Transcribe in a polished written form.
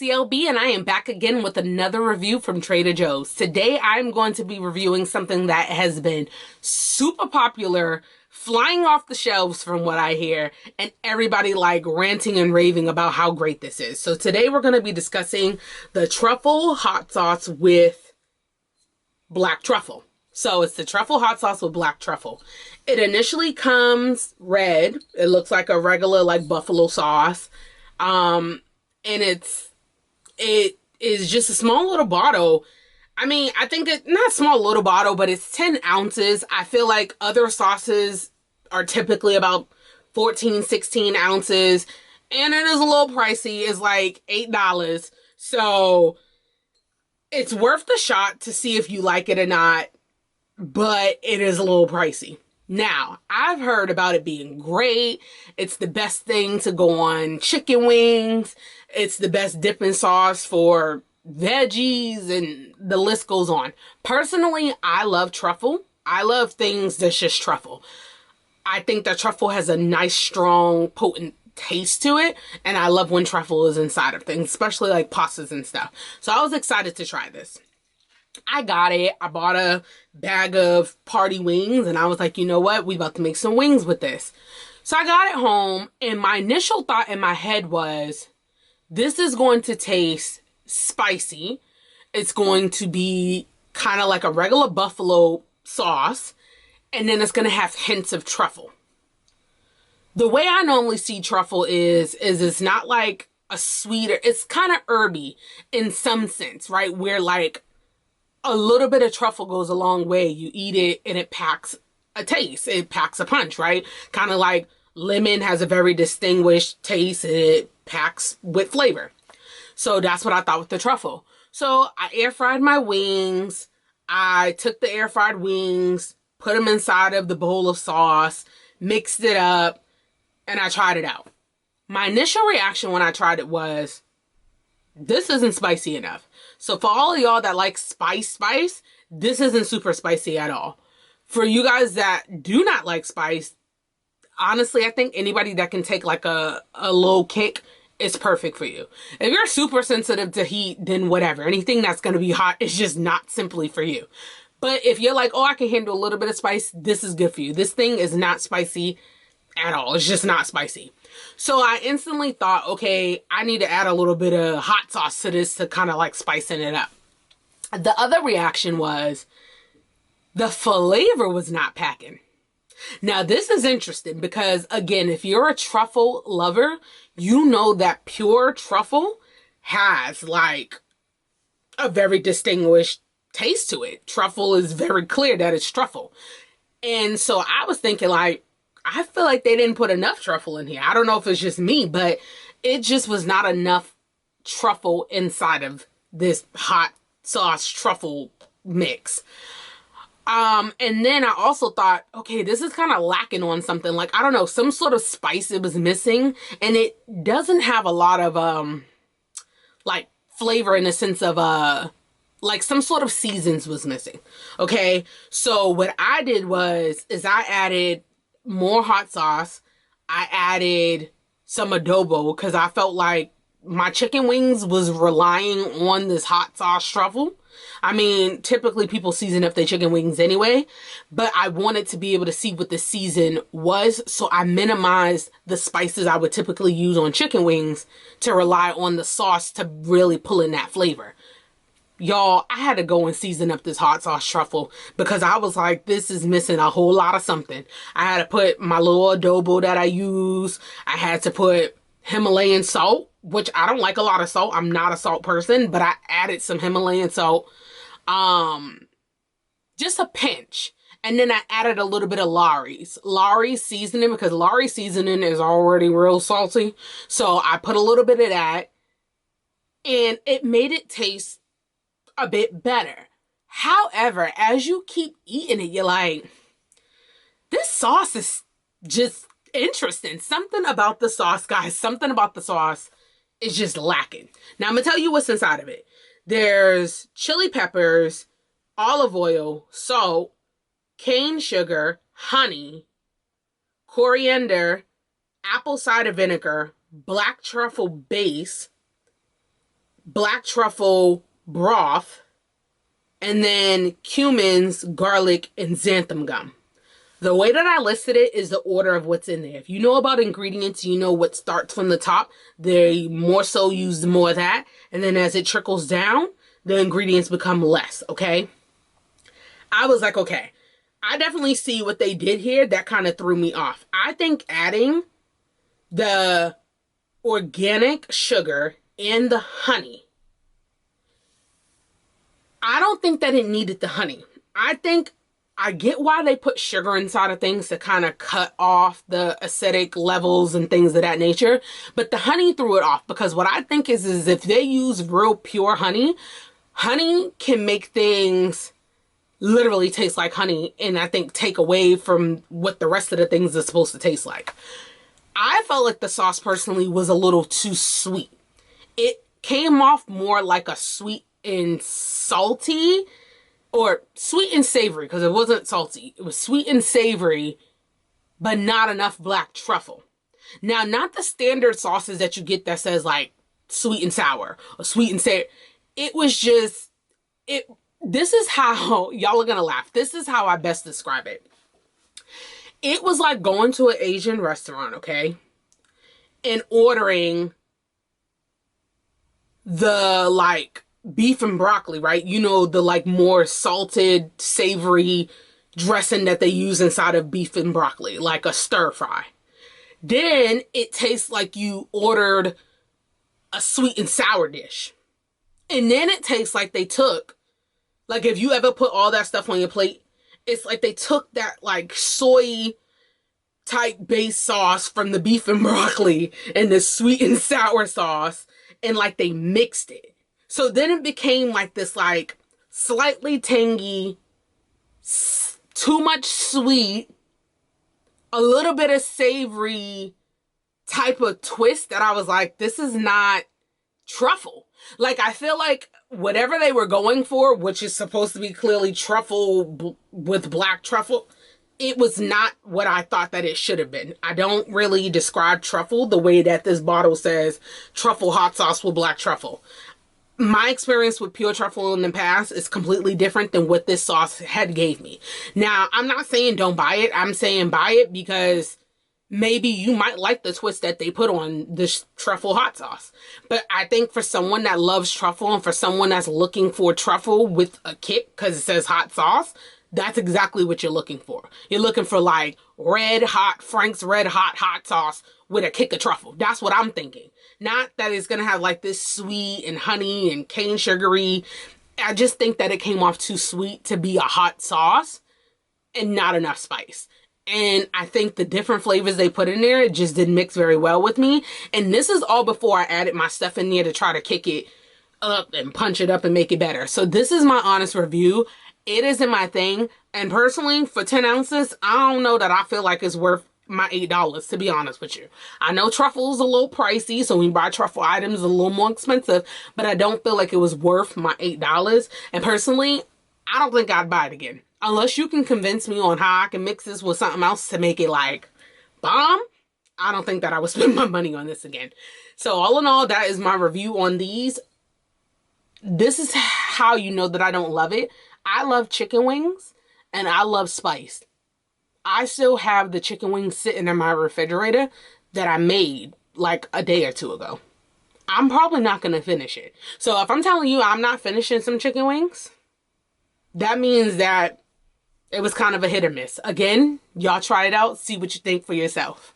BessieLB, and I am back again with another review from TraderJoes. Today I'm going to be reviewing something that has been super popular, flying off the shelves from what I hear, and everybody like ranting and raving about how great this is. So today we're going to be discussing the truffle hot sauce with black truffle. So it's the truffle hot sauce with black truffle. It initially comes red. It looks like a regular like buffalo sauce. And it is just a small little bottle. I mean, I think it, not small little bottle, but it's 10 ounces. I feel like other sauces are typically about 14, 16 ounces. And it is a little pricey. It's like $8. So it's worth the shot to see if you like it or not. But it is a little pricey. Now, I've heard about it being great. It's the best thing to go on chicken wings. It's the best dipping sauce for veggies, and the list goes on. Personally, I love truffle. I love things that's just truffle. I think that truffle has a nice, strong, potent taste to it, and I love when truffle is inside of things, especially like pastas and stuff. So I was excited to try this. I got it. I bought a bag of party wings and I was like, you know what? We about to make some wings with this. So I got it home and my initial thought in my head was, this is going to taste spicy. It's going to be kind of like a regular buffalo sauce. And then it's going to have hints of truffle. The way I normally see truffle is it's not like a sweeter, it's kind of herby in some sense, right? Where like a little bit of truffle goes a long way. You eat it and it packs a taste. It packs a punch, right? Kind of like lemon has a very distinguished taste and it packs with flavor. So that's what I thought with the truffle. So I air fried my wings. I took the air fried wings, put them inside of the bowl of sauce, mixed it up, and I tried it out. My initial reaction when I tried it was, this isn't spicy enough. So for all of y'all that like spice, this isn't super spicy at all. For you guys that do not like spice, honestly, I think anybody that can take like a low kick is perfect for you. If you're super sensitive to heat, then whatever. Anything that's going to be hot is just not simply for you. But if you're like, oh, I can handle a little bit of spice, this is good for you. This thing is not spicy at all. It's just not spicy. So I instantly thought, okay, I need to add a little bit of hot sauce to this to kind of like spicing it up. The other reaction was the flavor was not packing. Now this is interesting because again, if you're a truffle lover, you know that pure truffle has like a very distinguished taste to it. Truffle is very clear that it's truffle. And so I was thinking like, I feel like they didn't put enough truffle in here. I don't know if it's just me, but it just was not enough truffle inside of this hot sauce truffle mix. And then I also thought, okay, this is kind of lacking on something. Like, I don't know, some sort of spice it was missing. And it doesn't have a lot of, like flavor in the sense of, like some sort of seasons was missing. Okay. So what I did is I added more hot sauce. I added some adobo because I felt like my chicken wings was relying on this hot sauce truffle. I mean, typically people season up their chicken wings anyway, but I wanted to be able to see what the season was. So I minimized the spices I would typically use on chicken wings to rely on the sauce to really pull in that flavor. Y'all, I had to go and season up this hot sauce truffle because I was like, this is missing a whole lot of something. I had to put my little adobo that I use. I had to put Himalayan salt, which I don't like a lot of salt. I'm not a salt person, but I added some Himalayan salt. Just a pinch. And then I added a little bit of Lawry's seasoning because Lawry's seasoning is already real salty. So I put a little bit of that and it made it taste a bit better. However, as you keep eating it, you're like, this sauce is just interesting. Something about the sauce, guys, something about the sauce is just lacking. Now, I'm going to tell you what's inside of it. There's chili peppers, olive oil, salt, cane sugar, honey, coriander, apple cider vinegar, black truffle base, black truffle broth, and then cumins, garlic, and xanthan gum. The way that I listed it is the order of what's in there. If you know about ingredients, you know what starts from the top. They more so use more of that. And then as it trickles down, the ingredients become less, okay? I was like, okay, I definitely see what they did here. That kind of threw me off. I think adding the organic sugar and the honey, I don't think that it needed the honey. I get why they put sugar inside of things to kind of cut off the acidic levels and things of that nature. But the honey threw it off, because what I think is if they use real pure honey, honey can make things literally taste like honey, and I think take away from what the rest of the things are supposed to taste like. I felt like the sauce personally was a little too sweet. It came off more like a sweet and salty, or sweet and savory, because it wasn't salty. It was sweet and savory, but not enough black truffle. Now, not the standard sauces that you get that says like sweet and sour or sweet and savory. It was just, this is how, y'all are gonna laugh. This is how I best describe it. It was like going to an Asian restaurant, okay, and ordering the like beef and broccoli, right? You know, the like more salted, savory dressing that they use inside of beef and broccoli, like a stir fry. Then it tastes like you ordered a sweet and sour dish. And then it tastes like they took, like if you ever put all that stuff on your plate, it's like they took that like soy type base sauce from the beef and broccoli and the sweet and sour sauce, and like they mixed it. So then it became like this like slightly tangy, too much sweet, a little bit of savory type of twist that I was like, this is not truffle. Like, I feel like whatever they were going for, which is supposed to be clearly truffle with black truffle, it was not what I thought that it should have been. I don't really describe truffle the way that this bottle says truffle hot sauce with black truffle. My experience with pure truffle in the past is completely different than what this sauce had gave me. Now, I'm not saying don't buy it. I'm saying buy it because maybe you might like the twist that they put on this truffle hot sauce. But I think for someone that loves truffle and for someone that's looking for truffle with a kick because it says hot sauce, that's exactly what you're looking for. You're looking for like red hot, Frank's red hot sauce with a kick of truffle. That's what I'm thinking. Not that it's going to have like this sweet and honey and cane sugary. I just think that it came off too sweet to be a hot sauce and not enough spice. And I think the different flavors they put in there, it just didn't mix very well with me. And this is all before I added my stuff in there to try to kick it up and punch it up and make it better. So this is my honest review. It isn't my thing. And personally, for 10 ounces, I don't know that I feel like it's worth my $8, to be honest with you. I know truffle is a little pricey, so when you buy truffle items, it's a little more expensive, but I don't feel like it was worth my $8. And personally, I don't think I'd buy it again. Unless you can convince me on how I can mix this with something else to make it like bomb, I don't think that I would spend my money on this again. So all in all, that is my review on these. This is how you know that I don't love it. I love chicken wings and I love spice. I still have the chicken wings sitting in my refrigerator that I made like a day or two ago. I'm probably not going to finish it. So if I'm telling you I'm not finishing some chicken wings, that means that it was kind of a hit or miss. Again, y'all try it out, see what you think for yourself.